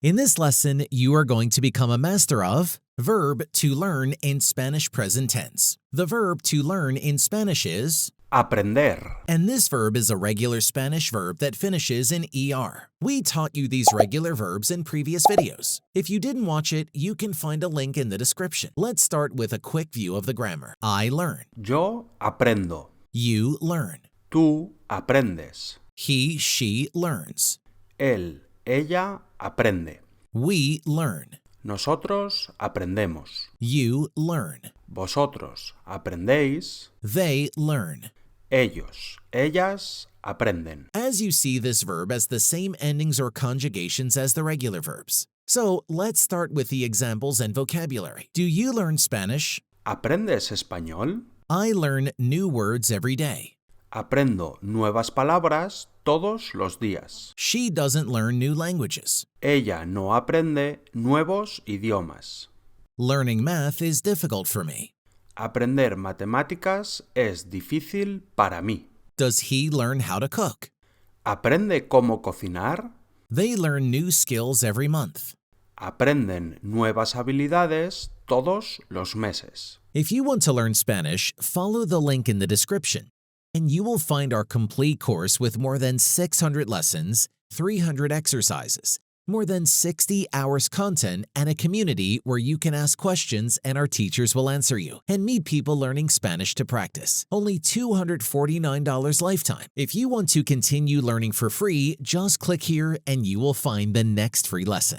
In this lesson, you are going to become a master of verb to learn in Spanish present tense. The verb to learn in Spanish is aprender, and this verb is a regular Spanish verb that finishes in ER. We taught you these regular verbs in previous videos. If you didn't watch it, you can find a link in the description. Let's start with a quick view of the grammar. I learn. yo aprendo, You learn. tú aprendes, He, she learns. él, ella aprende, We learn. nosotros aprendemos, You learn. vosotros aprendéis, They learn. ellos, ellas aprenden. As you see, this verb has the same endings or conjugations as the regular verbs. So let's start with the examples and vocabulary. Do you learn Spanish? ¿Aprendes español? I learn new words every day. Aprendo nuevas palabras todos los días. She doesn't learn new languages. Ella no aprende nuevos idiomas. Learning math is difficult for me. Aprender matemáticas es difícil para mí. Does he learn how to cook? ¿Aprende cómo cocinar? They learn new skills every month. Aprenden nuevas habilidades todos los meses. If you want to learn Spanish, follow the link in the description, and you will find our complete course with more than 600 lessons, 300 exercises, more than 60 hours content, and a community where you can ask questions and our teachers will answer you, and meet people learning Spanish to practice. Only $249 lifetime. If you want to continue learning for free, just click here and you will find the next free lesson.